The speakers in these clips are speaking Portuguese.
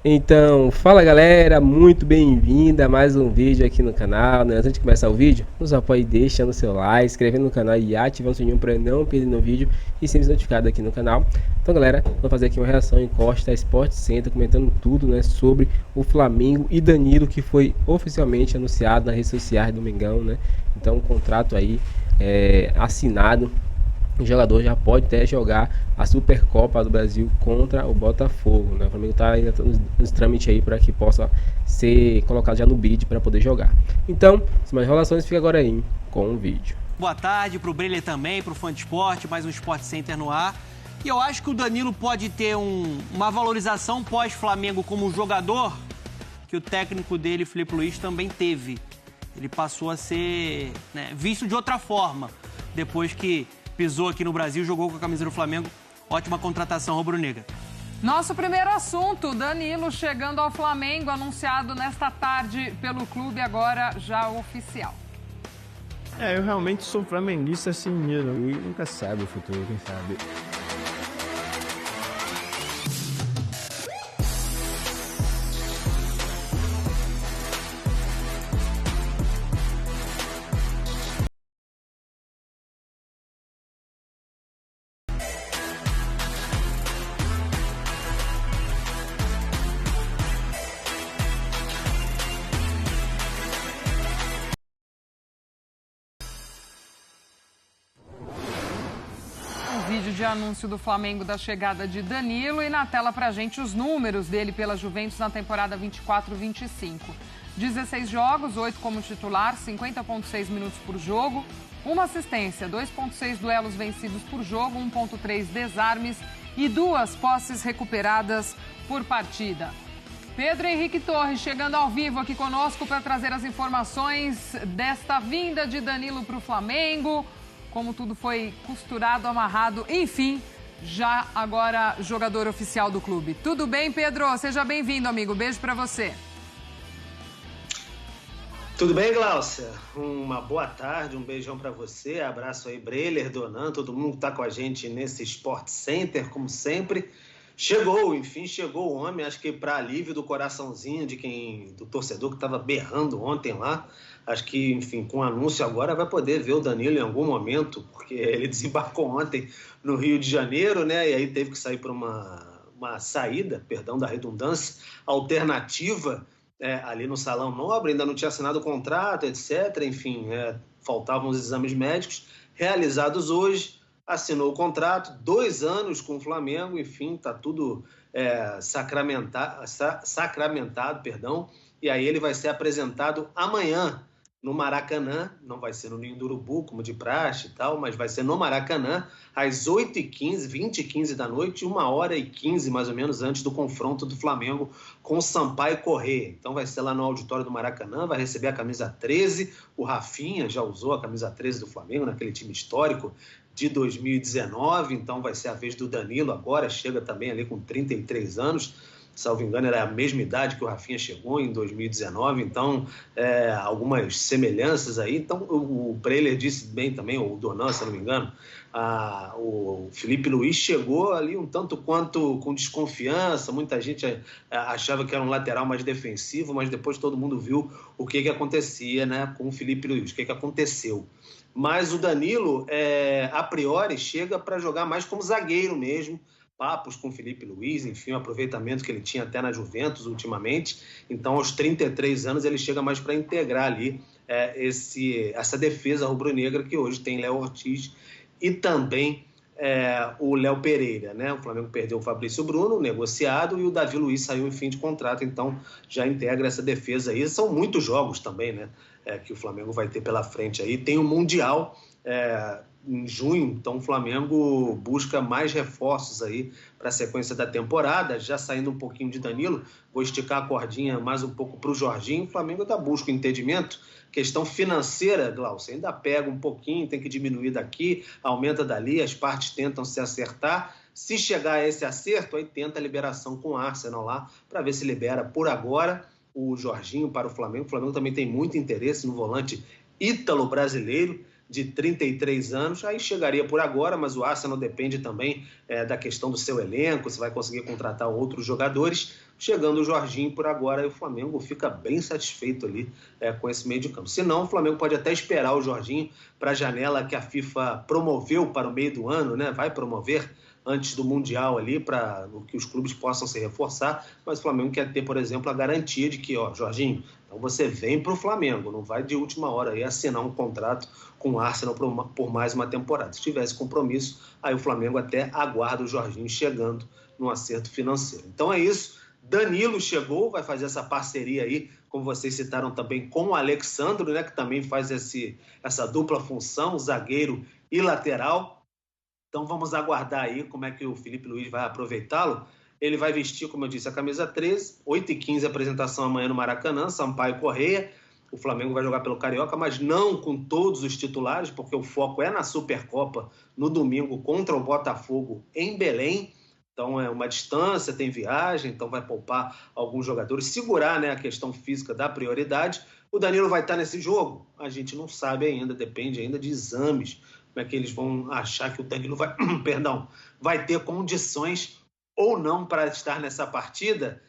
Então, fala galera, muito bem-vinda a mais um vídeo aqui no canal, né? Antes de começar o vídeo, nos apoie deixando o seu like, inscrevendo no canal e ativando o sininho para não perder no vídeo e ser notificado aqui no canal. Então galera, vou fazer aqui uma reação em Costa Sport Center, comentando tudo, né, sobre o Flamengo e Danilo, que foi oficialmente anunciado nas redes sociais do Mengão, né? Então, um contrato aí assinado. O jogador já pode até jogar a Supercopa do Brasil contra o Botafogo, né? O Flamengo está ainda nos trâmites aí para que possa ser colocado já no bid para poder jogar. Então, sem mais enrolações, fica agora aí com o vídeo. Boa tarde para o Breiler também, para o Fã de Esporte, mais um Sport Center no ar. E eu acho que o Danilo pode ter uma valorização pós-Flamengo como jogador que o técnico dele, Filipe Luís, também teve. Ele passou a ser, né, visto de outra forma depois que pisou aqui no Brasil, jogou com a camisa do Flamengo. Ótima contratação rubro-negra. Nosso primeiro assunto, Danilo chegando ao Flamengo, anunciado nesta tarde pelo clube, agora já oficial. Eu realmente sou flamenguista assim mesmo. E nunca sabe o futuro, quem sabe. Vídeo de anúncio do Flamengo da chegada de Danilo e na tela pra gente os números dele pela Juventus na temporada 24-25. 16 jogos, 8 como titular, 50,6 minutos por jogo, uma assistência, 2,6 duelos vencidos por jogo, 1,3 desarmes e 2 posses recuperadas por partida. Pedro Henrique Torres chegando ao vivo aqui conosco para trazer as informações desta vinda de Danilo para o Flamengo. Como tudo foi costurado, amarrado, enfim, já agora jogador oficial do clube. Tudo bem, Pedro? Seja bem-vindo, amigo. Beijo pra você. Tudo bem, Glaucia? Uma boa tarde, um beijão pra você. Abraço aí, Breiler, Donan, todo mundo que tá com a gente nesse Sport Center, como sempre. Chegou, enfim, chegou o homem, acho que para alívio do coraçãozinho do torcedor que estava berrando ontem lá. Acho que, enfim, com o anúncio agora vai poder ver o Danilo em algum momento, porque ele desembarcou ontem no Rio de Janeiro, né? E aí teve que sair por uma saída, perdão da redundância, alternativa ali no Salão Nobre, ainda não tinha assinado o contrato, etc. Enfim, faltavam os exames médicos realizados hoje. Assinou o contrato, 2 anos com o Flamengo, enfim, está tudo sacramentado, e aí ele vai ser apresentado amanhã no Maracanã, não vai ser no Ninho do Urubu, como de praxe e tal, mas vai ser no Maracanã, às 8h15, 20h15 da noite, 1h15 mais ou menos antes do confronto do Flamengo com o Sampaio Corrêa. Então vai ser lá no auditório do Maracanã, vai receber a camisa 13, o Rafinha já usou a camisa 13 do Flamengo naquele time histórico de 2019, então vai ser a vez do Danilo agora, chega também ali com 33 anos, salvo engano era a mesma idade que o Rafinha chegou em 2019, então algumas semelhanças aí. Então o Breiler disse bem também, o Donan, se não me engano, o Filipe Luís chegou ali um tanto quanto com desconfiança, muita gente achava que era um lateral mais defensivo, mas depois todo mundo viu o que acontecia, né, com o Filipe Luís, o que aconteceu. Mas o Danilo, a priori, chega para jogar mais como zagueiro mesmo, papos com o Filipe Luís, enfim, o aproveitamento que ele tinha até na Juventus ultimamente. Então, aos 33 anos, ele chega mais para integrar ali essa defesa rubro-negra que hoje tem Léo Ortiz e também o Léo Pereira, né? O Flamengo perdeu o Fabrício Bruno, negociado, e o Davi Luiz saiu em fim de contrato, então já integra essa defesa aí. São muitos jogos também, né? Que o Flamengo vai ter pela frente aí. Tem o Mundial em junho, então o Flamengo busca mais reforços aí para a sequência da temporada, já saindo um pouquinho de Danilo, vou esticar a cordinha mais um pouco para o Jorginho. O Flamengo ainda busca entendimento, questão financeira, Glaucio, ainda pega um pouquinho, tem que diminuir daqui, aumenta dali, as partes tentam se acertar. Se chegar a esse acerto, aí tenta a liberação com o Arsenal lá, para ver se libera por agora o Jorginho para o Flamengo. O Flamengo também tem muito interesse no volante ítalo-brasileiro, de 33 anos, aí chegaria por agora, mas o Arsenal depende também da questão do seu elenco, se vai conseguir contratar outros jogadores, Chegando o Jorginho por agora, o Flamengo fica bem satisfeito ali com esse meio de campo. Se não, o Flamengo pode até esperar o Jorginho para a janela que a FIFA promoveu para o meio do ano, né? Vai promover antes do Mundial ali, para que os clubes possam se reforçar, mas o Flamengo quer ter, por exemplo, a garantia de que, Jorginho, então você vem para o Flamengo, não vai de última hora aí assinar um contrato com o Arsenal por mais uma temporada. Se tivesse compromisso, aí o Flamengo até aguarda o Jorginho chegando no acerto financeiro. Então é isso. Danilo chegou, vai fazer essa parceria aí, como vocês citaram também, com o Alexandro, né, que também faz essa dupla função, zagueiro e lateral. Então vamos aguardar aí como é que o Filipe Luís vai aproveitá-lo. Ele vai vestir, como eu disse, a camisa 13, 8h15 apresentação amanhã no Maracanã, Sampaio Corrêa. O Flamengo vai jogar pelo Carioca, mas não com todos os titulares, porque o foco é na Supercopa no domingo contra o Botafogo em Belém. Então é uma distância, tem viagem, então vai poupar alguns jogadores, segurar, né, a questão física da prioridade. O Danilo vai estar nesse jogo? A gente não sabe ainda, depende ainda de exames. Como é que eles vão achar que o Danilo vai ter condições ou não para estar nessa partida,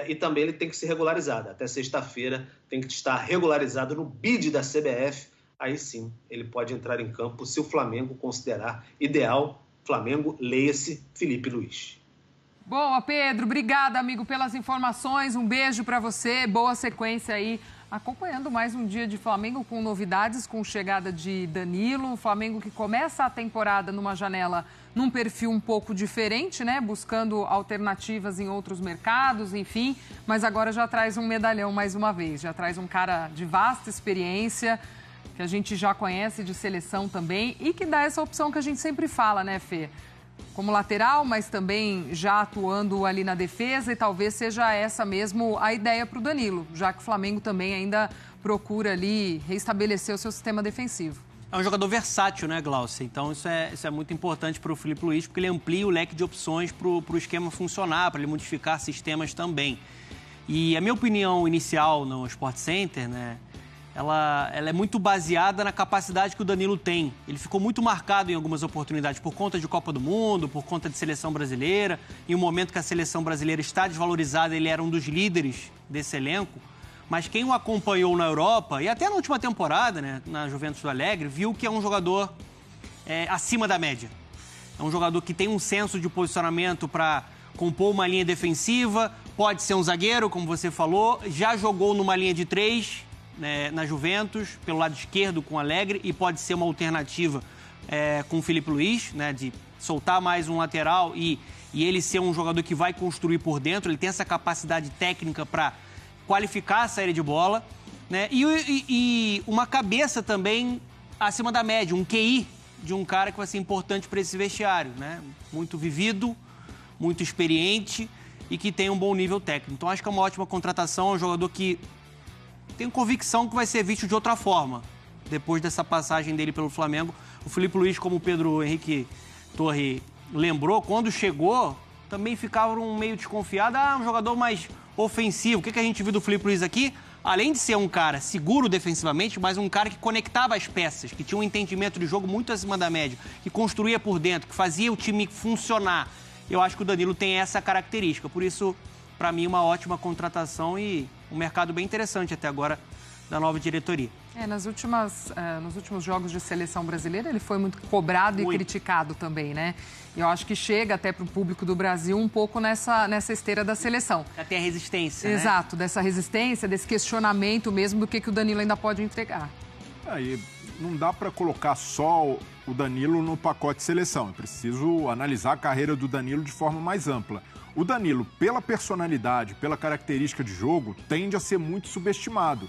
e também ele tem que ser regularizado. Até sexta-feira tem que estar regularizado no BID da CBF. Aí sim, ele pode entrar em campo se o Flamengo considerar ideal. Flamengo, leia-se Filipe Luís. Boa, Pedro. Obrigada, amigo, pelas informações. Um beijo para você. Boa sequência aí. Acompanhando mais um dia de Flamengo com novidades, com chegada de Danilo. O Flamengo que começa a temporada numa janela num perfil um pouco diferente, né? Buscando alternativas em outros mercados, enfim. Mas agora já traz um medalhão mais uma vez. Já traz um cara de vasta experiência, que a gente já conhece de seleção também. E que dá essa opção que a gente sempre fala, né, Fê? Como lateral, mas também já atuando ali na defesa, e talvez seja essa mesmo a ideia para o Danilo, já que o Flamengo também ainda procura ali restabelecer o seu sistema defensivo. É um jogador versátil, né, Glaucia? Então isso é muito importante para o Filipe Luís, porque ele amplia o leque de opções para o esquema funcionar, para ele modificar sistemas também. E a minha opinião inicial no Sport Center, né, ela é muito baseada na capacidade que o Danilo tem. Ele ficou muito marcado em algumas oportunidades por conta de Copa do Mundo, por conta de seleção brasileira. Em um momento que a seleção brasileira está desvalorizada, ele era um dos líderes desse elenco. Mas quem o acompanhou na Europa, e até na última temporada, né, na Juventus do Alegre, viu que é um jogador acima da média. É um jogador que tem um senso de posicionamento para compor uma linha defensiva, pode ser um zagueiro, como você falou, já jogou numa linha de 3... na Juventus, pelo lado esquerdo com o Alegre, e pode ser uma alternativa com o Filipe Luís, né, de soltar mais um lateral e ele ser um jogador que vai construir por dentro. Ele tem essa capacidade técnica para qualificar a saída de bola, né, e uma cabeça também acima da média, um QI de um cara que vai ser importante para esse vestiário, né, muito vivido, muito experiente e que tem um bom nível técnico. Então acho que é uma ótima contratação, é um jogador que tenho convicção que vai ser visto de outra forma depois dessa passagem dele pelo Flamengo. O Filipe Luís, como o Pedro Henrique Torre lembrou, quando chegou, também ficavam meio desconfiados. Um jogador mais ofensivo. O que a gente viu do Filipe Luís aqui? Além de ser um cara seguro defensivamente, mas um cara que conectava as peças, que tinha um entendimento de jogo muito acima da média, que construía por dentro, que fazia o time funcionar. Eu acho que o Danilo tem essa característica. Por isso, para mim, uma ótima contratação e um mercado bem interessante até agora da nova diretoria. Nos últimos jogos de seleção brasileira, ele foi muito cobrado e criticado também, né? E eu acho que chega até para o público do Brasil um pouco nessa esteira da seleção. Já tem a resistência, Exato, né? Dessa resistência, desse questionamento mesmo do que o Danilo ainda pode entregar. Aí não dá para colocar só o Danilo no pacote seleção. É preciso analisar a carreira do Danilo de forma mais ampla. O Danilo, pela personalidade, pela característica de jogo, tende a ser muito subestimado.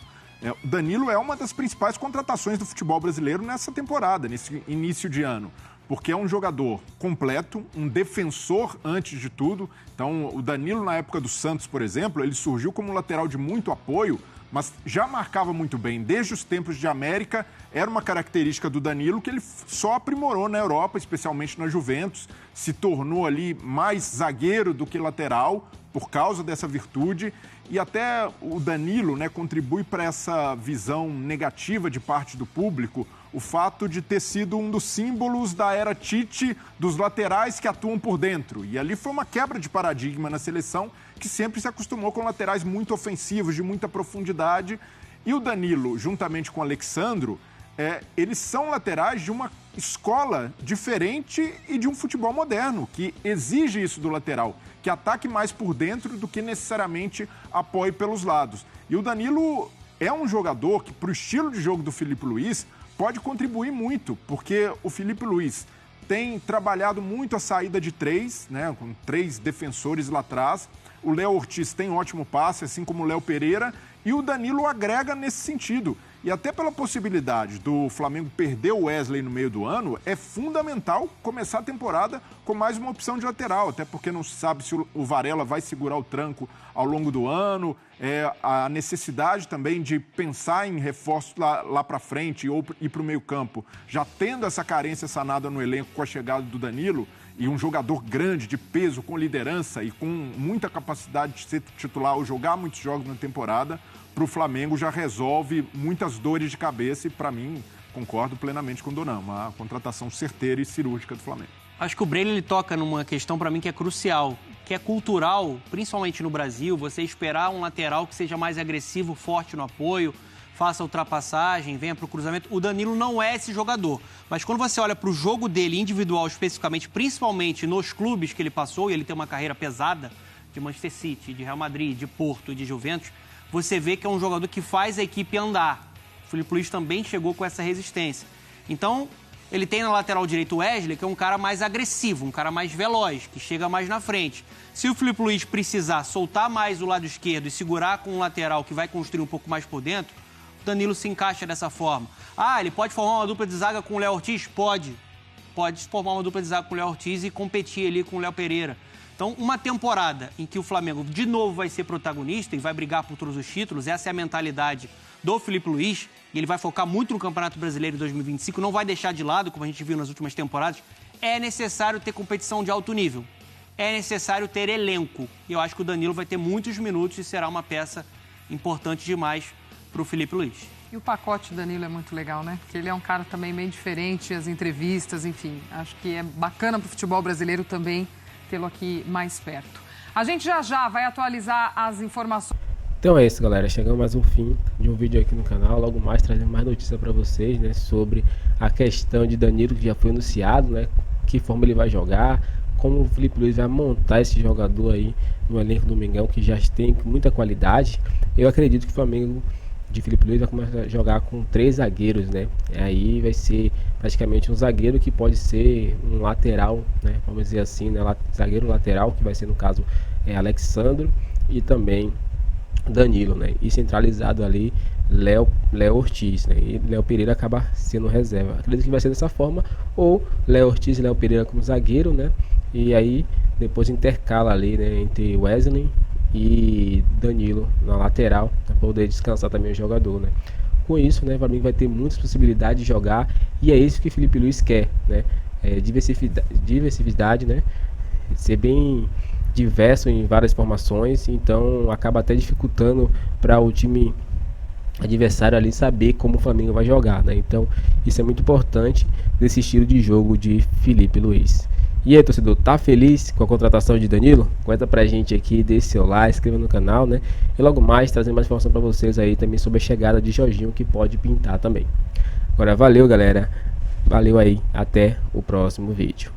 O Danilo é uma das principais contratações do futebol brasileiro nessa temporada, nesse início de ano. Porque é um jogador completo, um defensor antes de tudo. Então, o Danilo, na época do Santos, por exemplo, ele surgiu como lateral de muito apoio, mas já marcava muito bem. Desde os tempos de América, era uma característica do Danilo que ele só aprimorou na Europa, especialmente na Juventus. Se tornou ali mais zagueiro do que lateral, por causa dessa virtude. E até o Danilo, né, contribui para essa visão negativa de parte do público, o fato de ter sido um dos símbolos da era Tite, dos laterais que atuam por dentro. E ali foi uma quebra de paradigma na seleção, que sempre se acostumou com laterais muito ofensivos, de muita profundidade. E o Danilo, juntamente com o Alexandro, eles são laterais de uma escola diferente e de um futebol moderno, que exige isso do lateral, que ataque mais por dentro do que necessariamente apoie pelos lados. E o Danilo é um jogador que, para o estilo de jogo do Filipe Luís, pode contribuir muito, porque o Filipe Luís tem trabalhado muito a saída de 3, né, com 3 defensores lá atrás. O Léo Ortiz tem um ótimo passe, assim como o Léo Pereira, e o Danilo agrega nesse sentido. E até pela possibilidade do Flamengo perder o Wesley no meio do ano, é fundamental começar a temporada com mais uma opção de lateral, até porque não se sabe se o Varela vai segurar o tranco ao longo do ano, a necessidade também de pensar em reforços lá para frente ou ir para o meio campo, já tendo essa carência sanada no elenco com a chegada do Danilo, e um jogador grande, de peso, com liderança e com muita capacidade de ser titular ou jogar muitos jogos na temporada, para o Flamengo já resolve muitas dores de cabeça e, para mim, concordo plenamente com o Donan, uma contratação certeira e cirúrgica do Flamengo. Acho que o Breyle ele toca numa questão, para mim, que é crucial, que é cultural, principalmente no Brasil, você esperar um lateral que seja mais agressivo, forte no apoio, faça ultrapassagem, venha para o cruzamento. O Danilo não é esse jogador, mas quando você olha para o jogo dele individual especificamente, principalmente nos clubes que ele passou, e ele tem uma carreira pesada, de Manchester City, de Real Madrid, de Porto e de Juventus, você vê que é um jogador que faz a equipe andar. O Filipe Luís também chegou com essa resistência. Então, ele tem na lateral direito o Wesley, que é um cara mais agressivo, um cara mais veloz, que chega mais na frente. Se o Filipe Luís precisar soltar mais o lado esquerdo e segurar com um lateral que vai construir um pouco mais por dentro, o Danilo se encaixa dessa forma. Ah, ele pode formar uma dupla de zaga com o Léo Ortiz? Pode. Pode formar uma dupla de zaga com o Léo Ortiz e competir ali com o Léo Pereira. Então, uma temporada em que o Flamengo de novo vai ser protagonista e vai brigar por todos os títulos, essa é a mentalidade do Filipe Luís, e ele vai focar muito no Campeonato Brasileiro em 2025, não vai deixar de lado, como a gente viu nas últimas temporadas. É necessário ter competição de alto nível, é necessário ter elenco, e eu acho que o Danilo vai ter muitos minutos e será uma peça importante demais para o Filipe Luís. E o pacote Danilo é muito legal, né? Porque ele é um cara também meio diferente, as entrevistas, enfim, acho que é bacana para o futebol brasileiro também tê-lo aqui mais perto. A gente já vai atualizar as informações. Então é isso, galera, chegamos mais um fim de um vídeo aqui no canal, logo mais trazendo mais notícias para vocês, né, sobre a questão de Danilo, que já foi anunciado, né, que forma ele vai jogar, como o Filipe Luís vai montar esse jogador aí no elenco do Mengão, que já tem muita qualidade. Eu acredito que o Flamengo de Filipe Luís vai começar a jogar com 3 zagueiros, né? Aí vai ser praticamente um zagueiro que pode ser um lateral, né? Vamos dizer assim, né? Zagueiro lateral, que vai ser no caso Alexandro e também Danilo, né? E centralizado ali Léo Ortiz, né? E Léo Pereira acaba sendo reserva. Acredito que vai ser dessa forma, ou Léo Ortiz e Léo Pereira como zagueiro, né? E aí depois intercala ali, né, entre Wesley e Danilo na lateral, para poder descansar também o jogador, né? Com isso, né, o Flamengo vai ter muitas possibilidades de jogar, e é isso que Filipe Luís quer, né? Diversidade, né? Ser bem diverso em várias formações, então acaba até dificultando para o time adversário ali saber como o Flamengo vai jogar, né? Então isso é muito importante desse estilo de jogo de Filipe Luís. E aí, torcedor, tá feliz com a contratação de Danilo? Conta pra gente aqui, deixe seu like, inscreva no canal, né? E logo mais, trazendo mais informação pra vocês aí também sobre a chegada de Jorginho, que pode pintar também. Agora, valeu, galera. Valeu aí, até o próximo vídeo.